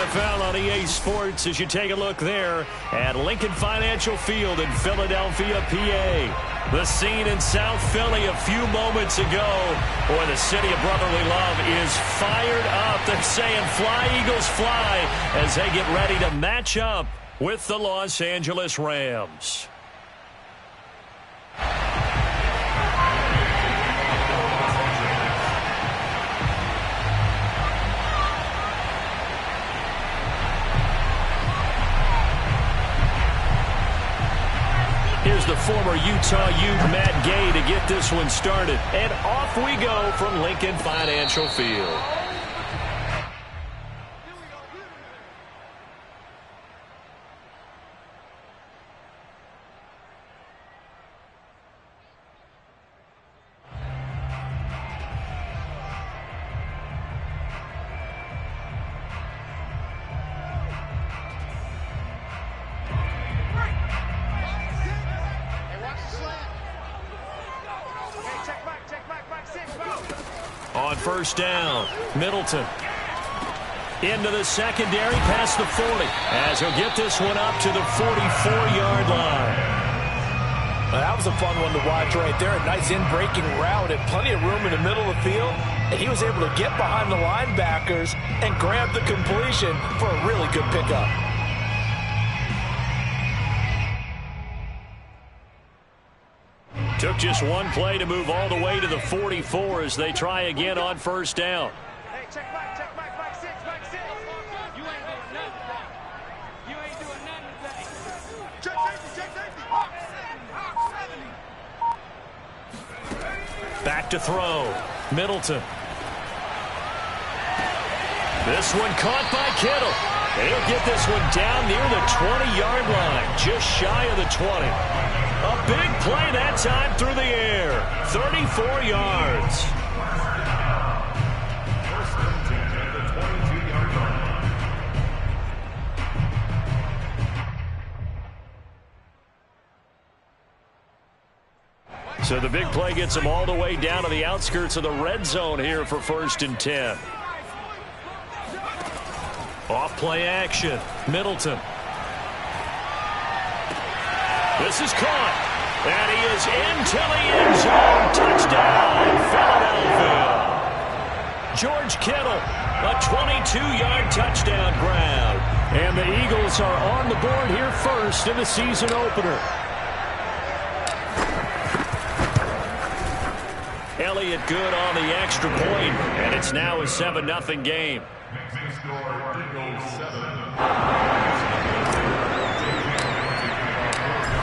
NFL on EA Sports as you take a look there at Lincoln Financial Field in Philadelphia, PA. The scene in South Philly a few moments ago where the city of brotherly love is fired up. They're saying fly, Eagles, fly as they get ready to match up with the Los Angeles Rams. Here's the former Utah Ute Matt Gay to get this one started. And off we go from Lincoln Financial Field. On first down, Middleton into the secondary past the 40 as he'll get this one up to the 44-yard line. Well, that was a fun one to watch right there. A nice in-breaking route and plenty of room in the middle of the field. And he was able to get behind the linebackers and grab the completion for a really good pickup. Took just one play to move all the way to the 44 as they try again on first down. Hey, check back, six. You ain't doing nothing today. You ain't doing nothing today. Check safety. Back to throw. Middleton. This one caught by Kittle. He'll get this one down near the 20-yard line, just shy of the 20. A big play that time through the air. 34 yards. So the big play gets them all the way down to the outskirts of the red zone here for 1st and 10. Off play action. Middleton. This is caught. And he is into the end zone. Touchdown, Philadelphia. George Kittle, a 22-yard touchdown grab. And the Eagles are on the board here first in the season opener. Elliott good on the extra point, and it's now a 7-0 game.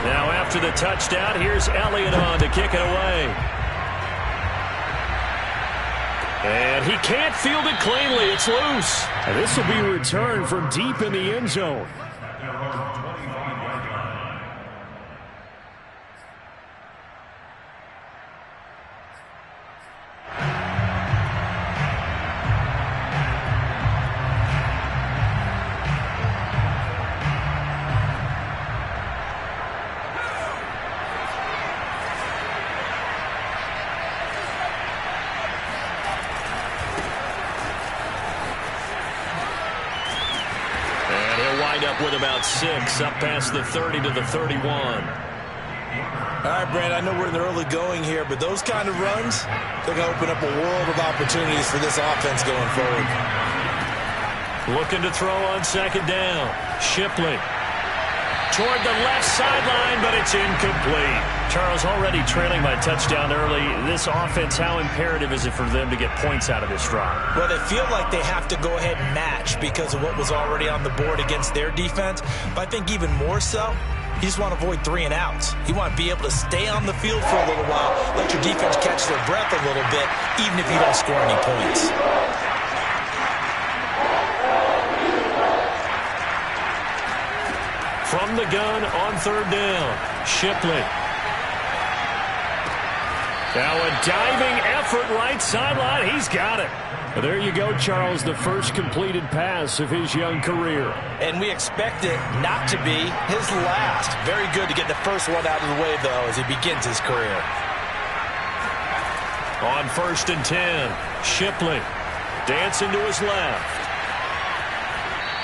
Now after the touchdown, here's Elliott on to kick it away. And he can't field it cleanly. It's loose. And this will be returned from deep in the end zone. With about 6 up past the 30 to the 31. All right, Brad, I know we're in the early going here, but those kind of runs, they're going to open up a world of opportunities for this offense going forward. Looking to throw on second down. Shipley toward the left sideline, but it's incomplete. Charles, already trailing by touchdown early. This offense, how imperative is it for them to get points out of this drive? Well, they feel like they have to go ahead and match because of what was already on the board against their defense. But I think even more so, you just want to avoid 3 and outs. You want to be able to stay on the field for a little while, let your defense catch their breath a little bit, even if you don't score any points. From the gun on third down, Shipley. Now a diving effort right sideline. He's got it. Well, there you go, Charles, the first completed pass of his young career. And we expect it not to be his last. Very good to get the first one out of the way, though, as he begins his career. On 1st and 10, Shipley dancing to his left.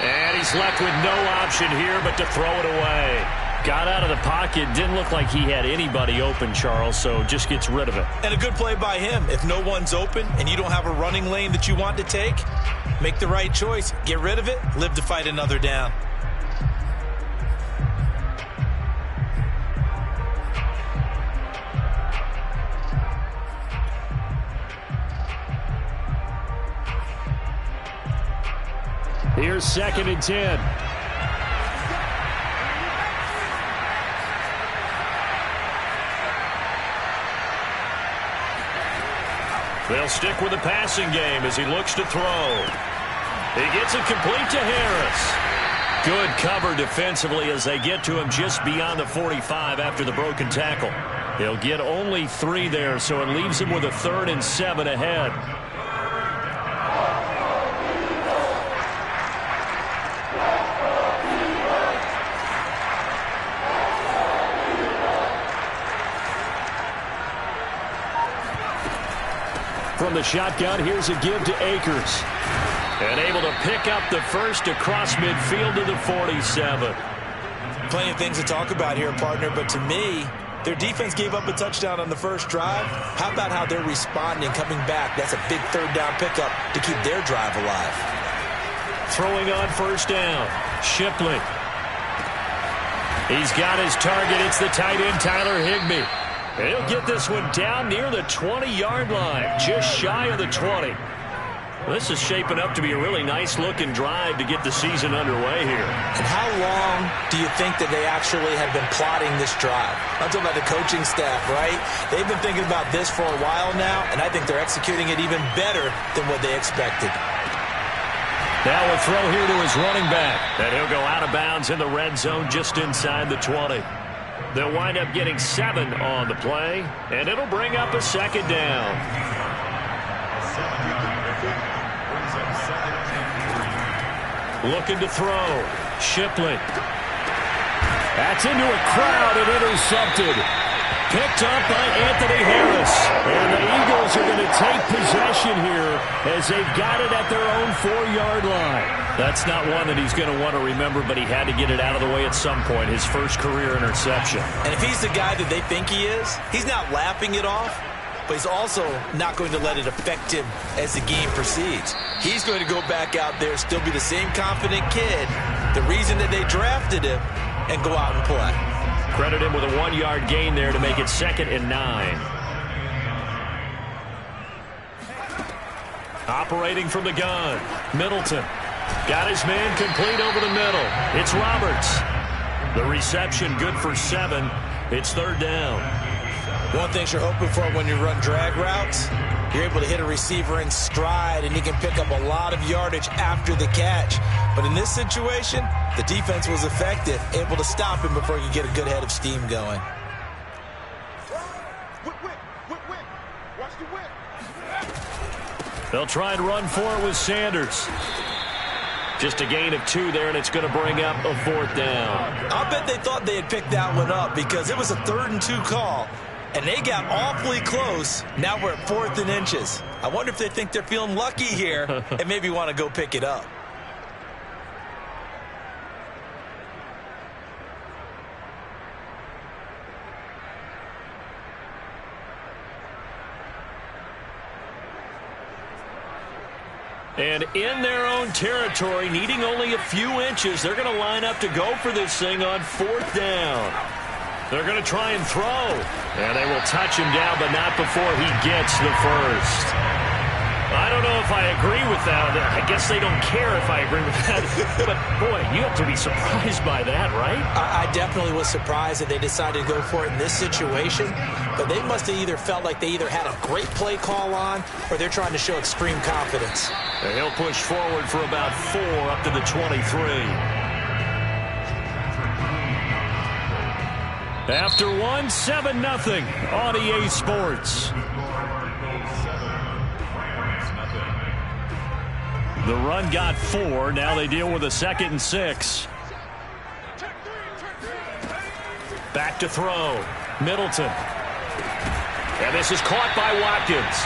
And he's left with no option here but to throw it away. Got out of the pocket. Didn't look like he had anybody open, Charles, so just gets rid of it. And a good play by him. If no one's open and you don't have a running lane that you want to take, make the right choice. Get rid of it. Live to fight another down. Here's 2nd and 10. They'll stick with the passing game as he looks to throw. He gets it complete to Harris. Good cover defensively as they get to him just beyond the 45 after the broken tackle. He'll get only 3 there, so it leaves him with a 3rd and 7 ahead. From the shotgun, here's a give to Akers. And able to pick up the first across midfield to the 47. Plenty of things to talk about here, partner, but to me, their defense gave up a touchdown on the first drive. How about how they're responding, coming back? That's a big 3rd down pickup to keep their drive alive. Throwing on 1st down, Shipley. He's got his target. It's the tight end, Tyler Higbee. He'll get this one down near the 20-yard line, just shy of the 20. This is shaping up to be a really nice-looking drive to get the season underway here. And how long do you think that they actually have been plotting this drive? I'm talking about the coaching staff, right? They've been thinking about this for a while now, and I think they're executing it even better than what they expected. Now a throw here to his running back. And he'll go out of bounds in the red zone just inside the 20. They'll wind up getting 7 on the play, and it'll bring up a 2nd down. Looking to throw. Shipley. That's into a crowd and intercepted. Picked up by Anthony Harris. And the Eagles are going to take possession here as they've got it at their own 4-yard line. That's not one that he's going to want to remember, but he had to get it out of the way at some point, his first career interception. And if he's the guy that they think he is, he's not laughing it off, but he's also not going to let it affect him as the game proceeds. He's going to go back out there, still be the same confident kid, the reason that they drafted him, and go out and play. Credit him with a 1-yard gain there to make it 2nd and 9. Operating from the gun, Middleton. Got his man complete over the middle. It's Roberts. The reception good for 7. It's 3rd down. One thing you're hoping for when you run drag routes, you're able to hit a receiver in stride, and he can pick up a lot of yardage after the catch. But in this situation, the defense was effective, able to stop him before you get a good head of steam going. Watch the whip. They'll try and run for it with Sanders. Just a gain of 2 there, and it's going to bring up a 4th down. I bet they thought they had picked that one up because it was a 3rd and 2 call, and they got awfully close. Now we're at 4th and inches. I wonder if they think they're feeling lucky here and maybe want to go pick it up. And in their own territory, needing only a few inches, they're going to line up to go for this thing on 4th down. They're going to try and throw. And they will touch him down, but not before he gets the first. I don't know if I agree with that. I guess they don't care if I agree with that. But, boy, you have to be surprised by that, right? I definitely was surprised that they decided to go for it in this situation. But they must have either felt like they either had a great play call on or they're trying to show extreme confidence. And he'll push forward for about 4 up to the 23. After 1, 7-0 on EA Sports. The run got 4. Now they deal with a 2nd and 6. Back to throw. Middleton. And this is caught by Watkins.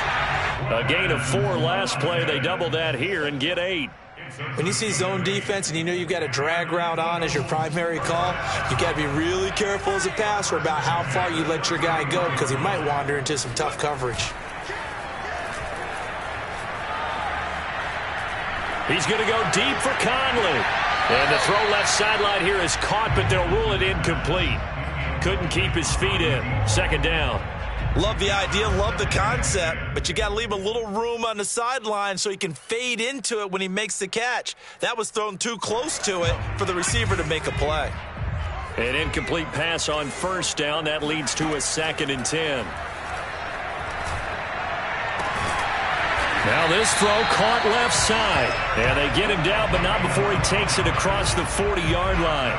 A gain of 4 last play. They double that here and get 8. When you see zone defense and you know you've got a drag route on as your primary call, you've got to be really careful as a passer about how far you let your guy go because he might wander into some tough coverage. He's going to go deep for Conley. And the throw left sideline here is caught, but they'll rule it incomplete. Couldn't keep his feet in. Second down. Love the idea, love the concept, but you got to leave a little room on the sideline so he can fade into it when he makes the catch. That was thrown too close to it for the receiver to make a play. An incomplete pass on first down. That leads to a 2nd and 10. Now this throw caught left side. And they get him down, but not before he takes it across the 40-yard line.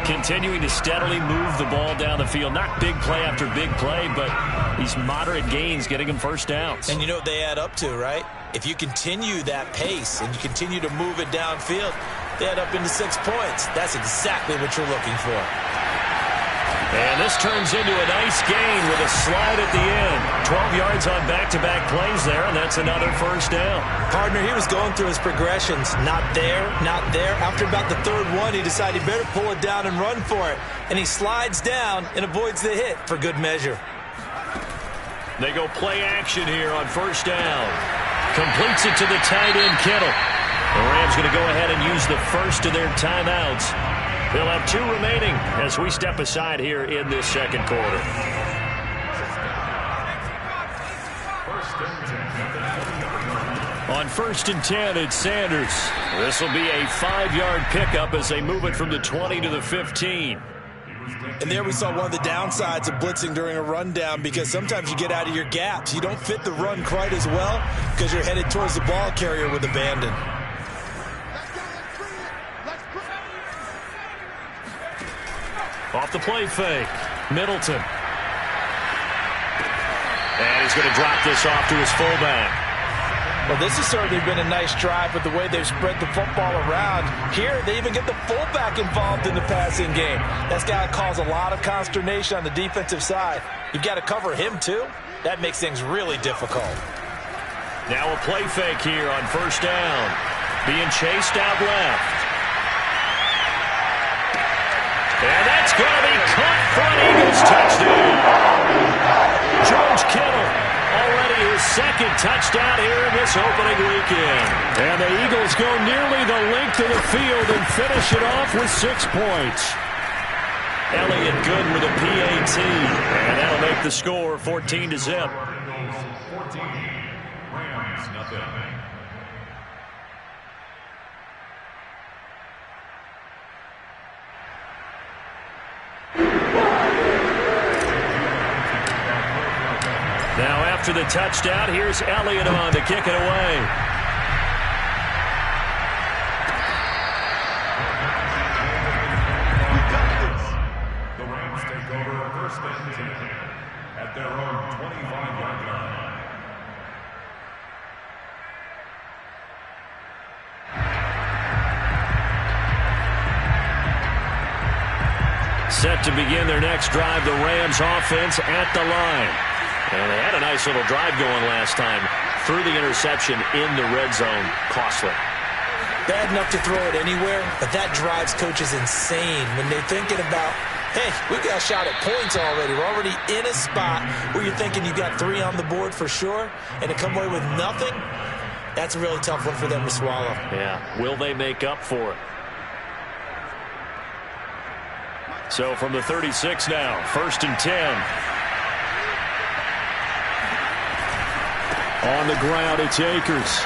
Continuing to steadily move the ball down the field. Not big play after big play, but these moderate gains getting him first downs. And you know what they add up to, right? If you continue that pace and you continue to move it downfield, they add up into 6 points. That's exactly what you're looking for. And this turns into a nice gain with a slide at the end. 12 yards on back-to-back plays there, and that's another first down. Partner, he was going through his progressions. Not there, not there. After about the third one, he decided he better pull it down and run for it. And he slides down and avoids the hit for good measure. They go play action here on first down. Completes it to the tight end, Kittle. The Rams going to go ahead and use the first of their timeouts. They'll have 2 remaining as we step aside here in this second quarter. On 1st and 10, it's Sanders. This will be a 5-yard pickup as they move it from the 20 to the 15. And there we saw one of the downsides of blitzing during a rundown because sometimes you get out of your gaps. You don't fit the run quite as well because you're headed towards the ball carrier with abandon. Off the play fake, Middleton. And he's going to drop this off to his fullback. Well, this has certainly been a nice drive with the way they've spread the football around. Here, they even get the fullback involved in the passing game. That's got to cause a lot of consternation on the defensive side. You've got to cover him, too. That makes things really difficult. Now a play fake here on first down. Being chased out left. And that's going to be caught for an Eagles touchdown. George Kittle, already his 2nd touchdown here in this opening weekend. And the Eagles go nearly the length of the field and finish it off with 6 points. Elliott good with a PAT. And that'll make the score 14-0. Rams, nothing. Now after the touchdown, here's Elliott on to kick it away. The Rams take over 1st and 10 at their own 25-yard line. Set to begin their next drive, the Rams offense at the line. And they had a nice little drive going last time. Threw the interception in the red zone. Costly. Bad enough to throw it anywhere, but that drives coaches insane when they're thinking about, hey, we've got a shot at points already. We're already in a spot where you're thinking you've got 3 on the board for sure, and to come away with nothing, that's a really tough one for them to swallow. Yeah, will they make up for it? So from the 36 now, 1st and 10. On the ground, it's Akers.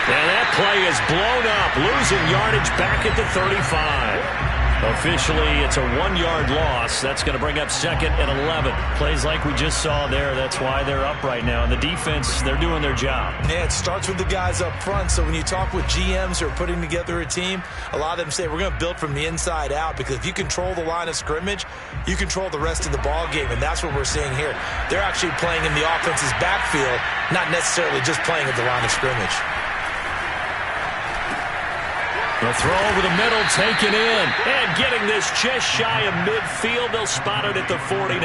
And that play is blown up, losing yardage back at the 35. Officially, it's a 1-yard loss. That's going to bring up 2nd and 11. Plays like we just saw there. That's why they're up right now. And the defense, they're doing their job. Yeah, it starts with the guys up front. So when you talk with GMs who are putting together a team, a lot of them say we're going to build from the inside out because if you control the line of scrimmage, you control the rest of the ball game. And that's what we're seeing here. They're actually playing in the offense's backfield, not necessarily just playing at the line of scrimmage. The throw over the middle, taken in, and getting this just shy of midfield. They'll spot it at the 49.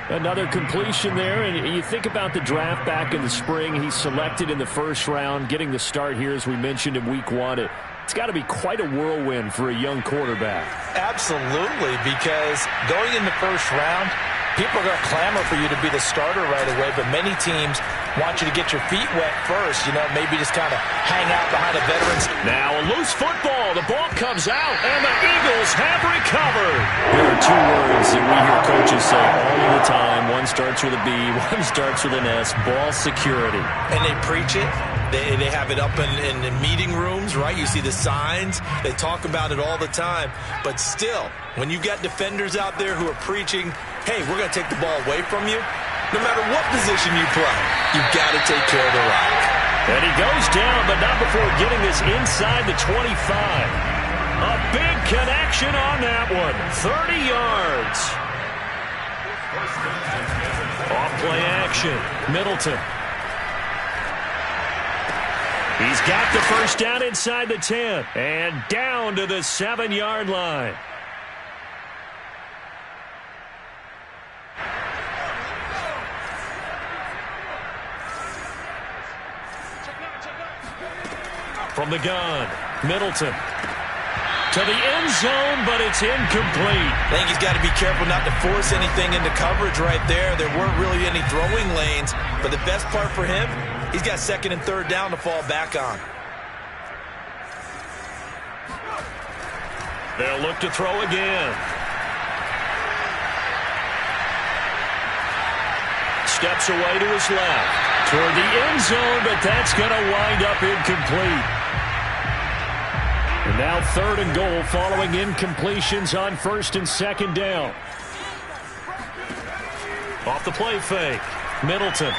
Another completion there, and you think about the draft back in the spring. He's selected in the first round, getting the start here, as we mentioned in week 1. It's got to be quite a whirlwind for a young quarterback. Absolutely, because going in the first round, people are going to clamor for you to be the starter right away, but many teams want you to get your feet wet first, maybe just kind of hang out behind a veteran. Now a loose football. The ball comes out, and the Eagles have recovered. There are 2 words that we hear coaches say all of the time. One starts with a B, one starts with an S, ball security. And they preach it. They have it up in meeting rooms, right? You see the signs. They talk about it all the time. But still, when you've got defenders out there who are preaching, hey, we're going to take the ball away from you, no matter what position you play, you've got to take care of the rock. And he goes down, but not before getting this inside the 25. A big connection on that one. 30 yards. Off play action. Middleton. He's got the first down inside the 10. And down to the 7-yard line. From the gun, Middleton to the end zone, but it's incomplete. I think he's got to be careful not to force anything into coverage right there. There weren't really any throwing lanes, but the best part for him, he's got 2nd and 3rd down to fall back on. They'll look to throw again. Steps away to his left toward the end zone, but that's going to wind up incomplete. And now 3rd and goal following incompletions on 1st and 2nd down. Off the play fake. Middleton.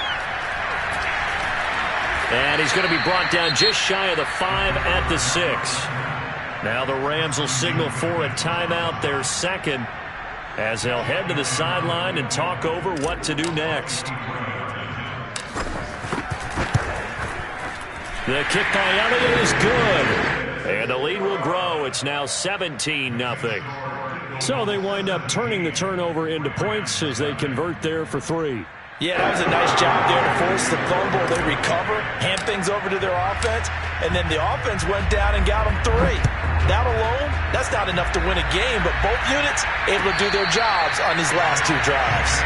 And he's going to be brought down just shy of the 5 at the 6. Now the Rams will signal for a timeout, their 2nd, as they'll head to the sideline and talk over what to do next. The kick by Elliott is good. And the lead will grow. It's now 17-0. So they wind up turning the turnover into points as they convert there for 3. Yeah, that was a nice job there to force the fumble. They recover, hand things over to their offense, and then the offense went down and got them 3. That alone, that's not enough to win a game, but both units able to do their jobs on these last 2 drives.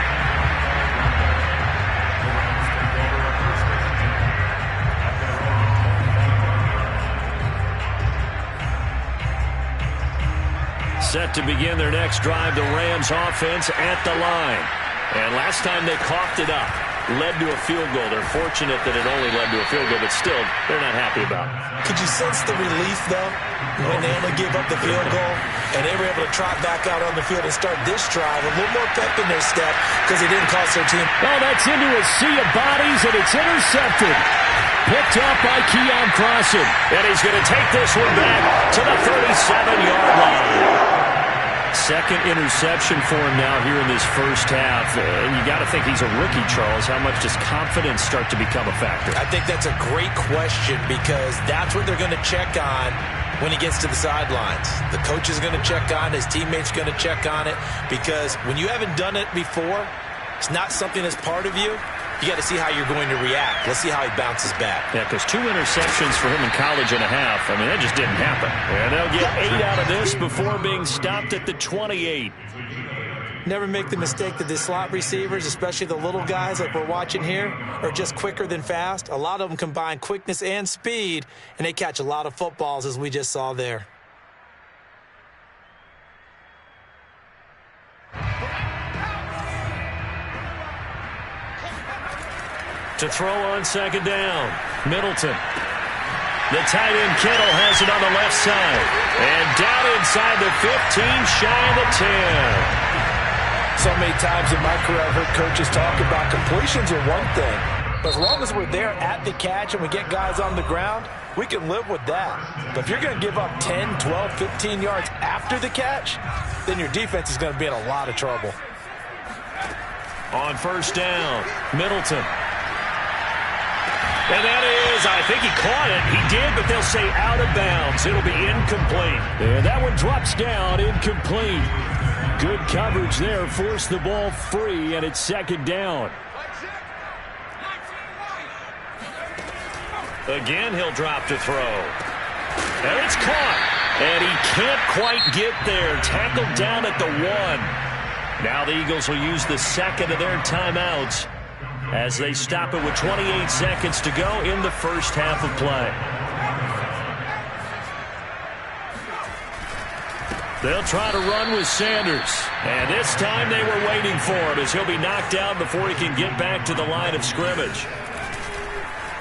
Set to begin their next drive, the Rams offense at the line. And last time they coughed it up, led to a field goal. They're fortunate that it only led to a field goal, but still, they're not happy about it. Could you sense the relief, though, when they only gave up the field goal and they were able to trot back out on the field and start this drive? A little more pep in their step because it didn't cost their team. Oh, that's into a sea of bodies, and it's intercepted. Picked up by Keon Crossen. And he's going to take this one back to the 37-yard line. 2nd interception for him now here in this first half. And you got to think he's a rookie, Charles. How much does confidence start to become a factor? I think that's a great question because that's what they're going to check on when he gets to the sidelines. The coach is going to check on it. His teammates are going to check on it because when you haven't done it before, it's not something that's part of you. You got to see how you're going to react. Let's see how he bounces back. Yeah, because 2 interceptions for him in college and a half. I mean, that just didn't happen. And they'll get 8 out of this before being stopped at the 28. Never make the mistake that the slot receivers, especially the little guys like we're watching here, are just quicker than fast. A lot of them combine quickness and speed, and they catch a lot of footballs, as we just saw there. To throw on 2nd down, Middleton. The tight end Kittle has it on the left side. And down inside the 15, shy of the 10. So many times in my career I've heard coaches talk about completions are one thing. But as long as we're there at the catch and we get guys on the ground, we can live with that. But if you're going to give up 10, 12, 15 yards after the catch, then your defense is going to be in a lot of trouble. On 1st down, Middleton. And that is, I think he caught it. He did, but they'll say out of bounds. It'll be incomplete. And that one drops down, incomplete. Good coverage there. Forced the ball free, and it's second down. Again, he'll drop to throw. And it's caught. And he can't quite get there. Tackled down at the 1. Now the Eagles will use the second of their timeouts as they stop it with 28 seconds to go in the first half of play. They'll try to run with Sanders. And this time they were waiting for him as he'll be knocked down before he can get back to the line of scrimmage.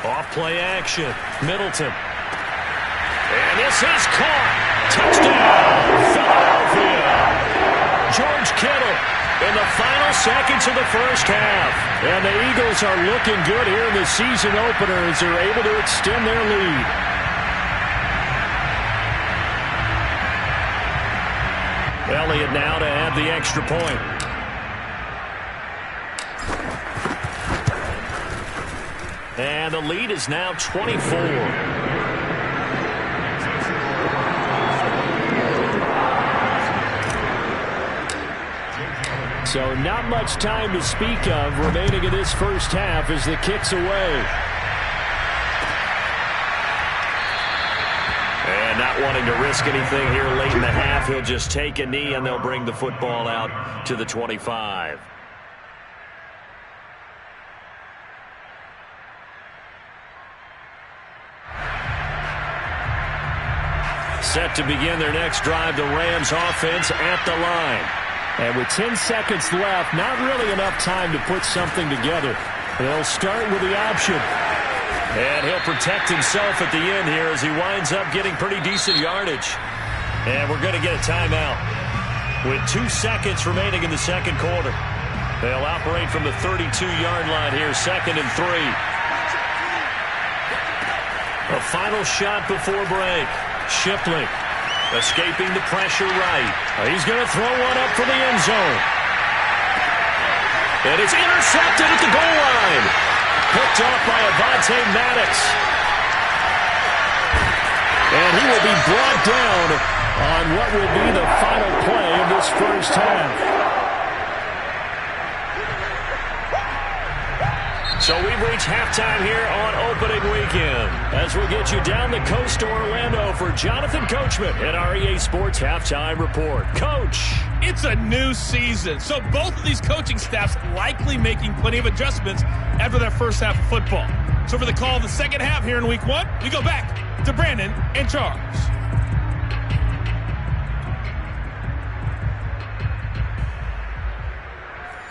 Off-play action. Middleton. And this is caught. Touchdown, Philadelphia. George Kittle in the final seconds of the first half. And the Eagles are looking good here in the season opener as they're able to extend their lead. Elliott now to have the extra point. And the lead is now 24. So not much time to speak of remaining in this first half as the kick's away. And not wanting to risk anything here late in the half, he'll just take a knee and they'll bring the football out to the 25. Set to begin their next drive, the Rams offense at the line. And with 10 seconds left, not really enough time to put something together. They'll start with the option. And he'll protect himself at the end here as he winds up getting pretty decent yardage. And we're going to get a timeout. With 2 seconds remaining in the second quarter. They'll operate from the 32-yard line here, 2nd and 3. A final shot before break. Shipley escaping the pressure right. He's going to throw one up for the end zone. And it's intercepted at the goal line. Picked off by Avonte Maddox. And he will be brought down on what will be the final play of this first half. So we've reached halftime here on opening weekend as we get you down the coast to Orlando for Jonathan Coachman at our EA Sports Halftime Report. Coach. It's a new season, so both of these coaching staffs likely making plenty of adjustments after their first half of football. So for the call of the second half here in week 1, we go back to Brandon and Charles.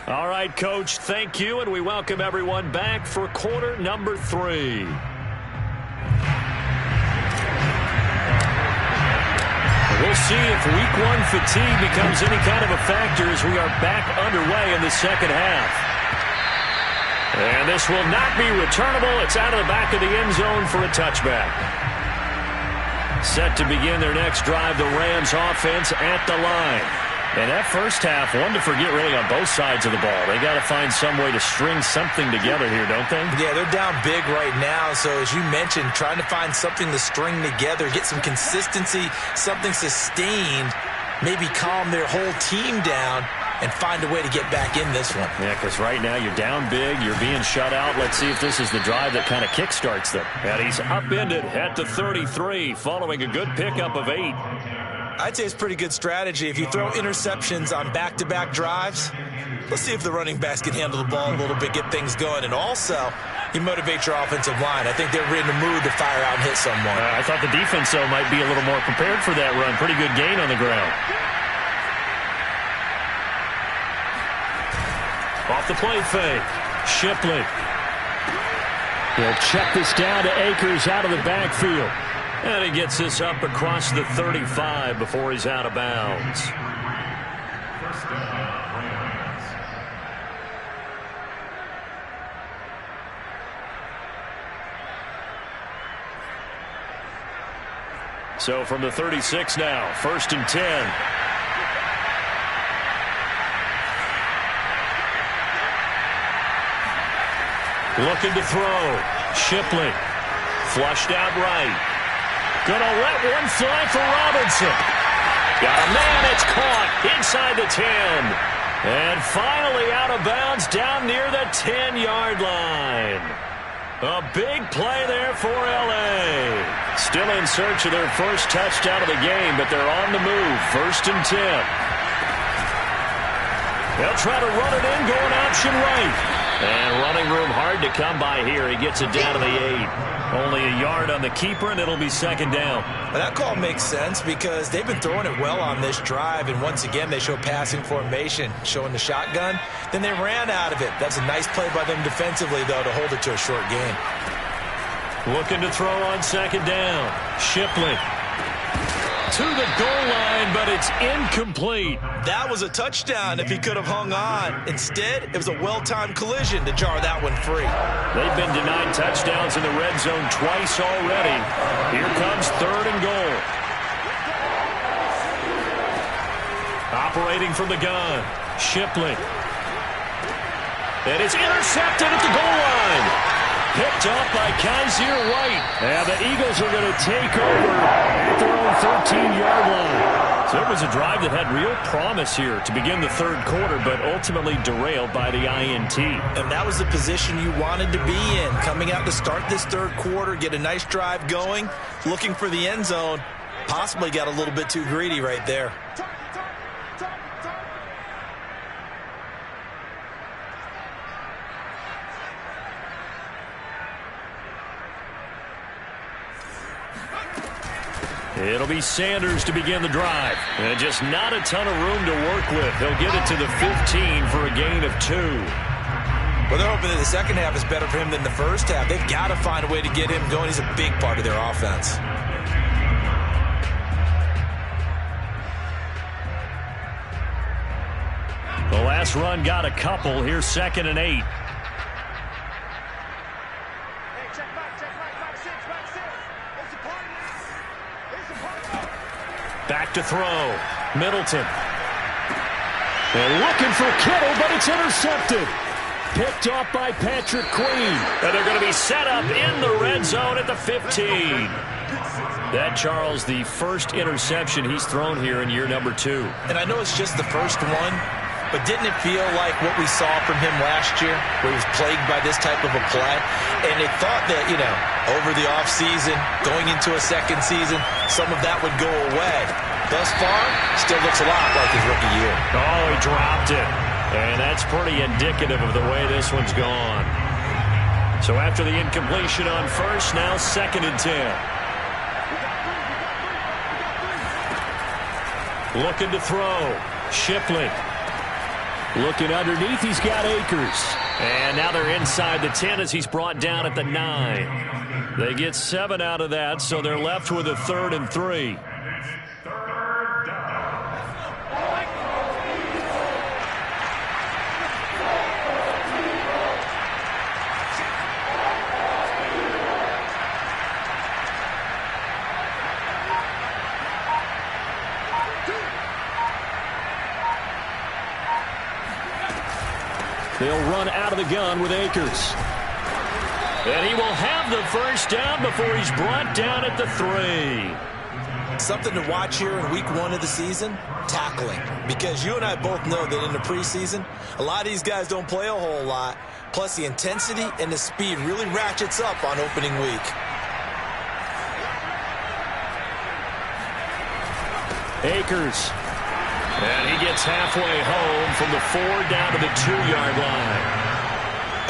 All right, Coach, thank you, and we welcome everyone back for quarter number 3. We'll see if week 1 fatigue becomes any kind of a factor as we are back underway in the second half. And this will not be returnable. It's out of the back of the end zone for a touchback. Set to begin their next drive, the Rams offense at the line. And that first half, one to forget really on both sides of the ball. They got to find some way to string something together here, don't they? Yeah, they're down big right now. So as you mentioned, trying to find something to string together, get some consistency, something sustained, maybe calm their whole team down and find a way to get back in this one. Yeah, because right now you're down big, you're being shut out. Let's see if this is the drive that kind of kickstarts them. And he's upended at the 33 following a good pickup of 8. I'd say it's pretty good strategy. If you throw interceptions on back-to-back drives, let's see if the running backs can handle the ball a little bit, get things going. And also, you motivate your offensive line. I think they're in the mood to fire out and hit someone. I thought the defense, though, might be a little more prepared for that run. Pretty good gain on the ground. Off the play fake. Shipley. He'll check this down to Akers out of the backfield. And he gets this up across the 35 before he's out of bounds. First down, Rams. So from the 36 now, 1st and 10. Looking to throw. Shipley. Flushed out right. Gonna let one fly for Robinson. Got a man, it's caught inside the 10. And finally out of bounds down near the 10-yard line. A big play there for L.A. Still in search of their first touchdown of the game, but they're on the move. 1st and 10. They'll try to run it in, going option right. And running room hard to come by here. He gets it down to the 8. Only a yard on the keeper, and it'll be 2nd down. Well, that call makes sense because they've been throwing it well on this drive, and once again they show passing formation, showing the shotgun. Then they ran out of it. That's a nice play by them defensively, though, to hold it to a short gain. Looking to throw on 2nd down. Shipley to the goal line, but it's incomplete. That was a touchdown if he could have hung on. Instead, it was a well-timed collision to jar that one free. They've been denied touchdowns in the red zone twice already. Here comes 3rd and goal. Operating from the gun, Shipley. And it's intercepted at the goal line. Picked off by Kaiser White. And the Eagles are going to take over at their own 13-yard line. So it was a drive that had real promise here to begin the 3rd quarter, but ultimately derailed by the INT. And that was the position you wanted to be in. Coming out to start this 3rd quarter, get a nice drive going, looking for the end zone. Possibly got a little bit too greedy right there. It'll be Sanders to begin the drive. And just not a ton of room to work with. He'll get it to the 15 for a gain of 2. Well, they're hoping that the second half is better for him than the first half. They've got to find a way to get him going. He's a big part of their offense. The last run got a couple. Here's 2nd and 8. Back to throw. Middleton. And looking for Kittle, but it's intercepted. Picked off by Patrick Queen. And they're going to be set up in the red zone at the 15. That, Charles, the first interception he's thrown here in year number 2. And I know it's just the first one, but didn't it feel like what we saw from him last year, where he was plagued by this type of a play? And it thought that, over the offseason, going into a second season, some of that would go away. Thus far, still looks a lot like his rookie year. Oh, he dropped it. And that's pretty indicative of the way this one's gone. So after the incompletion on first, now 2nd and 10. Looking to throw. Shipley. Looking underneath, he's got Akers. And now they're inside the 10 as he's brought down at the 9. They get 7 out of that, so they're left with a 3rd and 3. They'll run out of the gun with Akers. And he will have the first down before he's brought down at the 3. Something to watch here in week 1 of the season, tackling. Because you and I both know that in the preseason, a lot of these guys don't play a whole lot. Plus the intensity and the speed really ratchets up on opening week. Akers. And he gets halfway home from the 4 down to the 2-yard line.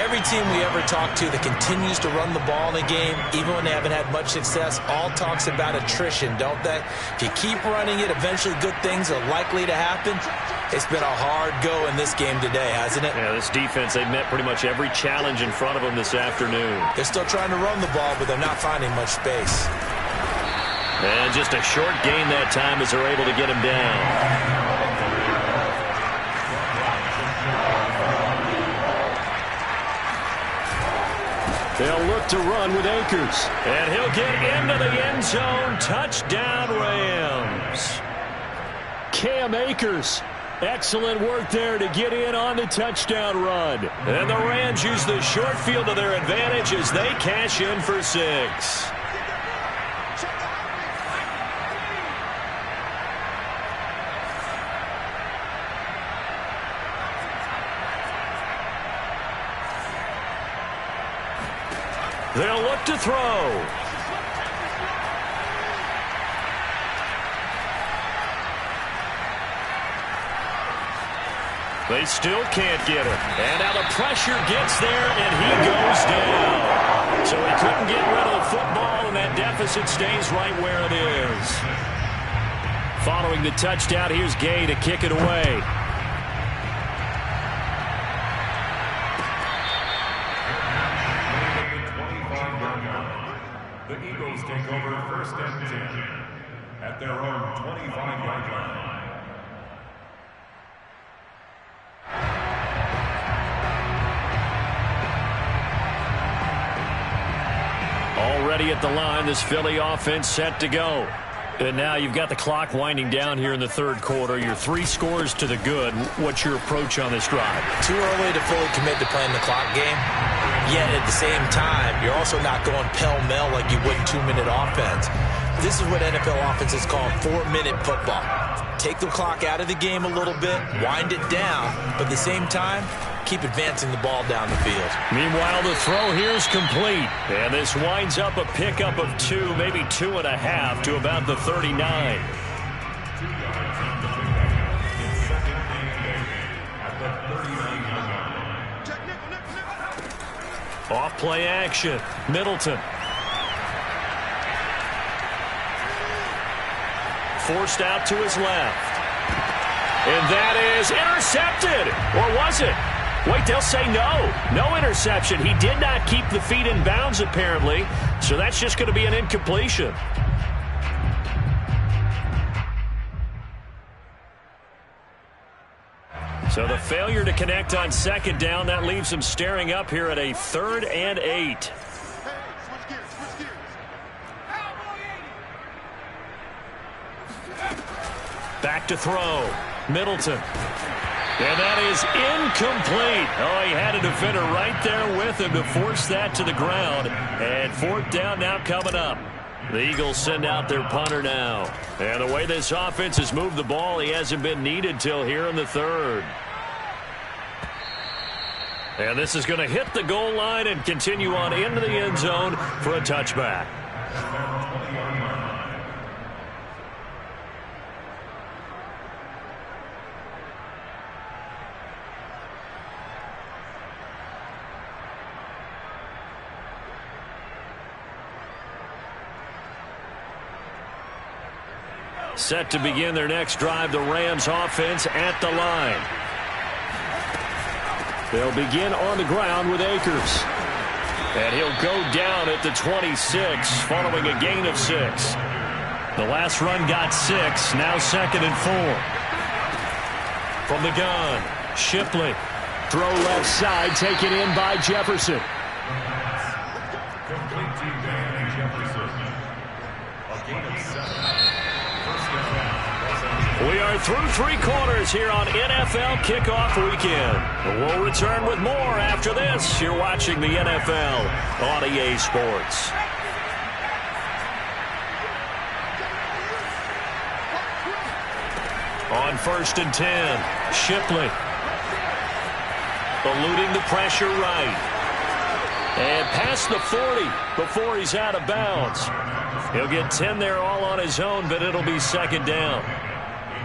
Every team we ever talk to that continues to run the ball in a game, even when they haven't had much success, all talks about attrition, don't they? If you keep running it, eventually good things are likely to happen. It's been a hard go in this game today, hasn't it? Yeah, this defense, they've met pretty much every challenge in front of them this afternoon. They're still trying to run the ball, but they're not finding much space. And just a short gain that time as they're able to get him down. They'll look to run with Akers. And he'll get into the end zone. Touchdown, Rams. Cam Akers. Excellent work there to get in on the touchdown run. And the Rams use the short field to their advantage as they cash in for 6. They'll look to throw. They still can't get him. And now the pressure gets there, and he goes down. So he couldn't get rid of the football, and that deficit stays right where it is. Following the touchdown, here's Gay to kick it away. The Eagles take over 1st and 10 at their own 25-yard line. Already at the line, this Philly offense set to go. And now you've got the clock winding down here in the third quarter. You're 3 scores to the good. What's your approach on this drive? Too early to fully commit to playing the clock game. Yet at the same time, you're also not going pell-mell like you would in 2-minute offense. This is what NFL offenses call 4-minute football. Take the clock out of the game a little bit, wind it down, but at the same time, keep advancing the ball down the field. Meanwhile, the throw here is complete. And this winds up a pickup of 2, maybe 2.5 to about the 39. Off play action. Middleton. Forced out to his left. And that is intercepted. Or was it? Wait, they'll say no. No interception. He did not keep the feet in bounds, apparently. So that's just going to be an incompletion. So the failure to connect on 2nd down, that leaves him staring up here at a 3rd and 8. Back to throw. Middleton. And that is incomplete. Oh, he had a defender right there with him to force that to the ground. And 4th down now coming up. The Eagles send out their punter now. And the way this offense has moved the ball, he hasn't been needed till here in the 3rd. And this is going to hit the goal line and continue on into the end zone for a touchback. Set to begin their next drive, the Rams offense at the line. They'll begin on the ground with Akers. And he'll go down at the 26 following a gain of 6. The last run got 6, now 2nd and 4. From the gun, Shipley. Throw left side, taken in by Jefferson. Complete to Van Jefferson. A gain of 7. We are through 3 quarters here on NFL Kickoff Weekend. We'll return with more after this. You're watching the NFL on EA Sports. On 1st and 10, Shipley. Eluding the pressure right. And past the 40 before he's out of bounds. He'll get 10 there all on his own, but it'll be 2nd down.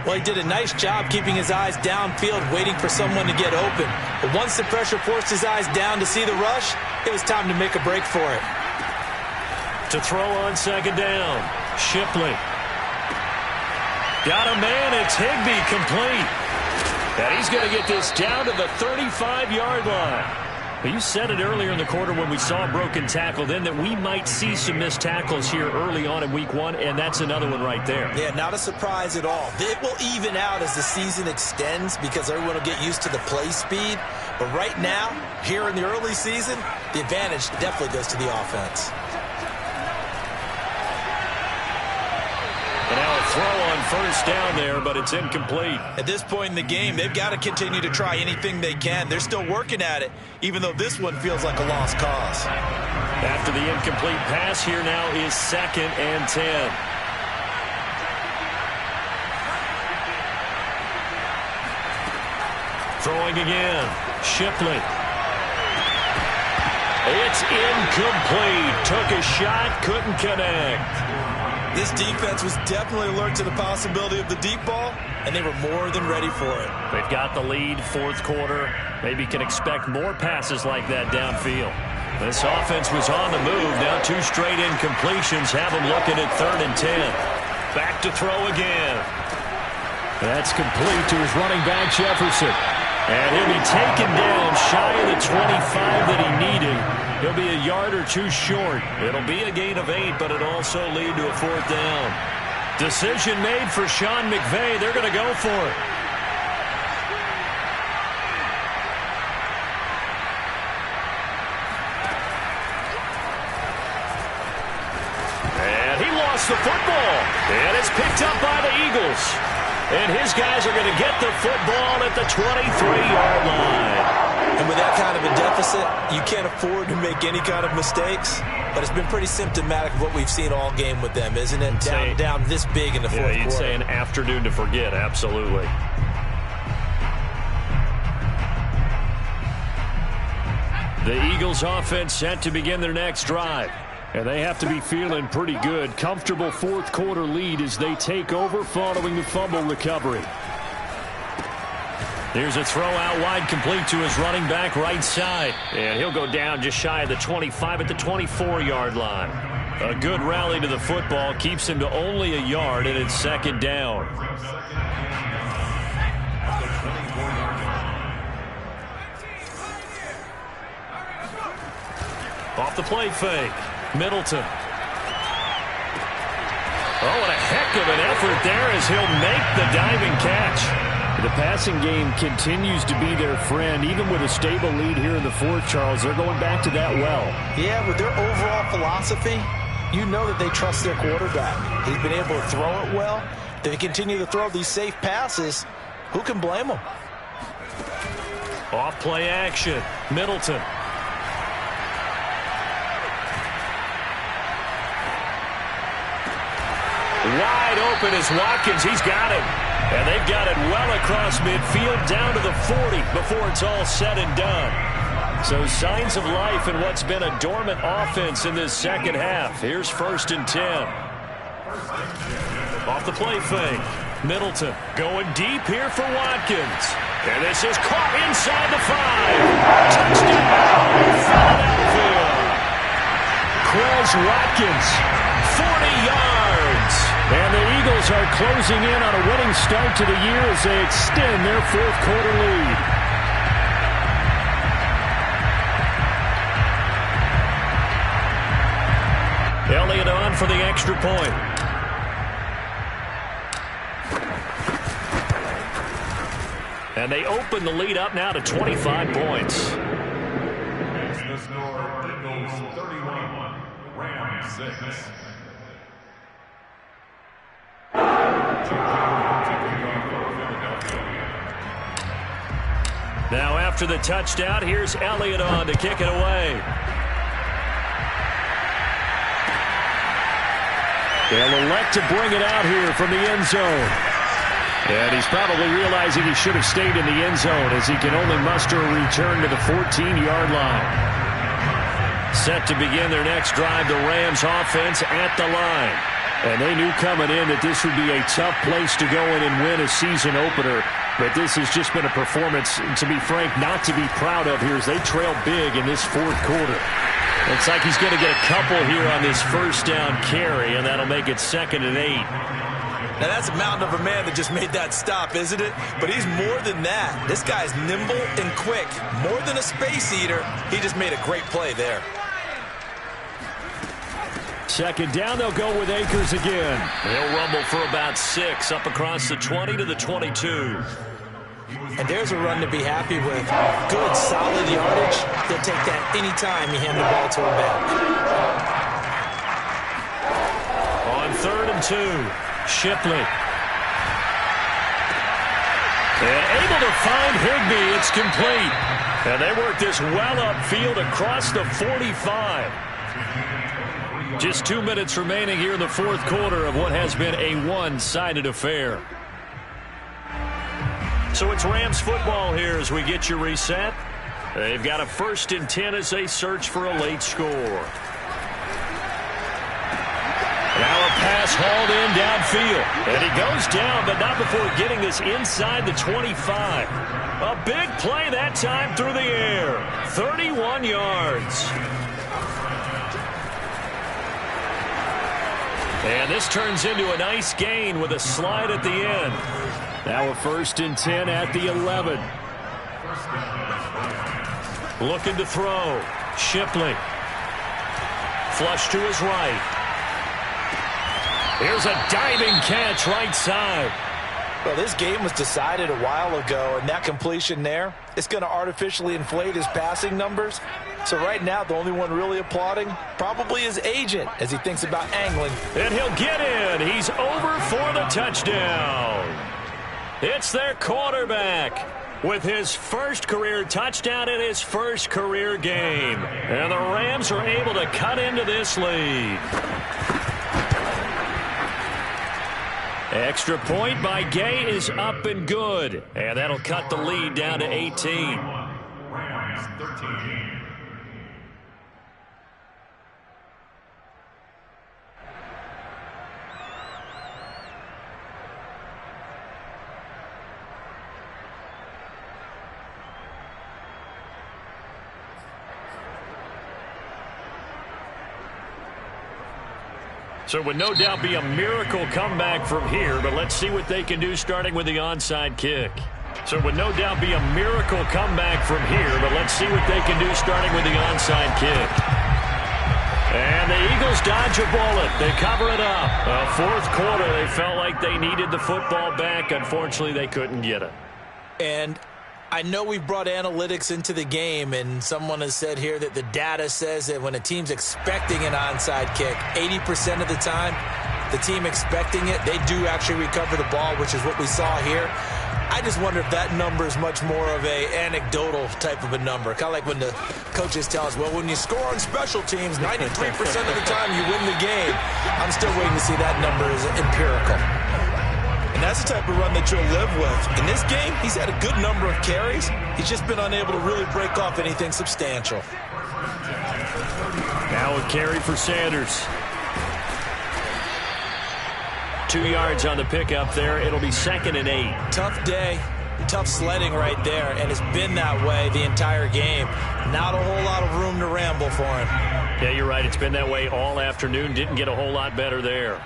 Well, he did a nice job keeping his eyes downfield, waiting for someone to get open. But once the pressure forced his eyes down to see the rush, it was time to make a break for it. To throw on 2nd down, Shipley. Got a man, it's Higbee, complete. And he's going to get this down to the 35-yard line. You said it earlier in the quarter when we saw a broken tackle then that we might see some missed tackles here early on in week 1, and that's another one right there. Yeah, not a surprise at all. It will even out as the season extends because everyone will get used to the play speed. But right now, here in the early season, the advantage definitely goes to the offense. And now a throw on 1st down there, but it's incomplete. At this point in the game, they've got to continue to try anything they can. They're still working at it, even though this one feels like a lost cause. After the incomplete pass, here now is 2nd and 10. Throwing again, Shipley. It's incomplete. Took a shot, couldn't connect. This defense was definitely alert to the possibility of the deep ball, and they were more than ready for it. They've got the lead, fourth quarter. Maybe can expect more passes like that downfield. This offense was on the move. Now 2 straight incompletions have them looking at 3rd and 10. Back to throw again. That's complete to his running back, Jefferson. And he'll be taken down shy of the 25 that he needed. He'll be a yard or 2 short. It'll be a gain of 8, but it'll also lead to a 4th down. Decision made for Sean McVay. They're going to go for it. And he lost the football. And it's picked up by the Eagles. And his guys are going to get the football at the 23-yard line. And with that kind of a deficit, you can't afford to make any kind of mistakes. But it's been pretty symptomatic of what we've seen all game with them, isn't it? Down this big in the fourth quarter. You'd say an afternoon to forget, absolutely. The Eagles offense set to begin their next drive. And they have to be feeling pretty good. Comfortable fourth quarter lead as they take over following the fumble recovery. Here's a throw out wide, complete to his running back right side. And he'll go down just shy of the 25 at the 24-yard line. A good rally to the football keeps him to only a yard, and it's 2nd down. Off the play fake. Middleton. Oh, and a heck of an effort there as he'll make the diving catch. The passing game continues to be their friend. Even with a stable lead here in the fourth, Charles, they're going back to that well. Yeah, with their overall philosophy, you know that they trust their quarterback. He's been able to throw it well. They continue to throw these safe passes. Who can blame them? Off play action. Middleton. Wide open is Watkins. He's got it. And they've got it well across midfield down to the 40 before it's all said and done. So signs of life in what's been a dormant offense in this second half. Here's 1st and 10. Off the play fake. Middleton going deep here for Watkins. And this is caught inside the 5. Touchdown, Philadelphia. Quez Watkins, 40 yards. And the Eagles are closing in on a winning start to the year as they extend their fourth quarter lead. Elliott on for the extra point. And they open the lead up now to 25 points. It's the score, Eagles 31, Rams 6. Now after the touchdown, here's Elliott on to kick it away. They'll elect to bring it out here from the end zone. And he's probably realizing he should have stayed in the end zone as he can only muster a return to the 14-yard line. Set to begin their next drive, the Rams offense at the line. And they knew coming in that this would be a tough place to go in and win a season opener. But this has just been a performance, to be frank, not to be proud of here as they trail big in this fourth quarter. Looks like he's going to get a couple here on this first down carry, and that'll make it 2nd and 8. Now that's a mountain of a man that just made that stop, isn't it? But he's more than that. This guy's nimble and quick. More than a space eater, he just made a great play there. 2nd down, they'll go with Akers again. They'll rumble for about 6 up across the 20 to the 22. And there's a run to be happy with. Good, solid yardage. They'll take that anytime you hand the ball to him back. On 3rd and 2, Shipley. And able to find Higbee. It's complete. And they work this well upfield across the 45. Just 2 minutes remaining here in the fourth quarter of what has been a one-sided affair. So it's Rams football here as we get you reset. They've got a 1st and 10 as they search for a late score. Now a pass hauled in downfield. And he goes down, but not before getting this inside the 25. A big play that time through the air. 31 yards. And this turns into a nice gain with a slide at the end. Now a 1st and 10 at the 11. Looking to throw. Shipley. Flush to his right. Here's a diving catch right side. Well, this game was decided a while ago, and that completion there, it's going to artificially inflate his passing numbers. So right now, the only one really applauding probably his agent as he thinks about angling. And he'll get in. He's over for the touchdown. It's their quarterback with his first career touchdown in his first career game. And the Rams are able to cut into this lead. Extra point by Gay is up and good. And that'll cut the lead down to 18. Rams 13. So it would no doubt be a miracle comeback from here, but let's see what they can do starting with the onside kick. So it would no doubt be a miracle comeback from here, but let's see what they can do starting with the onside kick. And the Eagles dodge a bullet. They cover it up. Fourth quarter, they felt like they needed the football back. Unfortunately, they couldn't get it. And I know we brought analytics into the game, and someone has said here that the data says that when a team's expecting an onside kick, 80% of the time, the team expecting it, they do actually recover the ball, which is what we saw here. I just wonder if that number is much more of a anecdotal type of a number. Kind of like when the coaches tell us, well, when you score on special teams, 93% of the time you win the game. I'm still waiting to see that number is empirical. And that's the type of run that you'll live with. In this game, he's had a good number of carries. He's just been unable to really break off anything substantial. Now a carry for Sanders. 2 yards on the pickup there. It'll be 2nd and 8. Tough day. Tough sledding right there, and it's been that way the entire game. Not a whole lot of room to ramble for him. Yeah, you're right. It's been that way all afternoon. Didn't get a whole lot better there.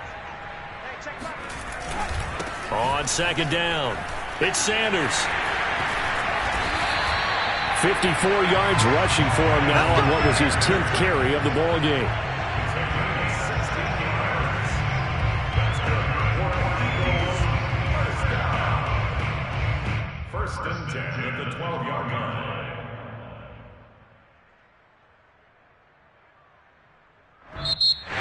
On 2nd down, it's Sanders. 54 yards rushing for him now on what was his 10th carry of the ball game. First and 10 at the 12-yard line.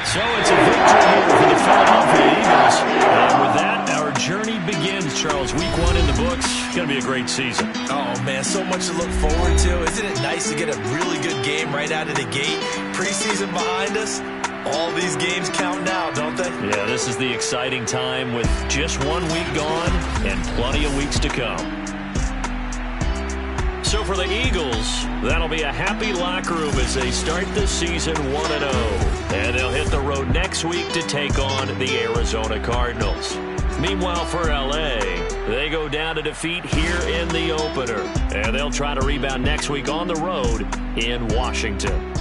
So it's a victory here for the Philadelphia Eagles. And with that, our journey begins, Charles. Week 1 in the books. It's going to be a great season. Oh, man, so much to look forward to. Isn't it nice to get a really good game right out of the gate? Preseason behind us. All these games count now, don't they? Yeah, this is the exciting time with just 1 week gone and plenty of weeks to come. So for the Eagles, that'll be a happy locker room as they start the season 1-0. And they'll hit the road next week to take on the Arizona Cardinals. Meanwhile, for L.A., they go down to defeat here in the opener. And they'll try to rebound next week on the road in Washington.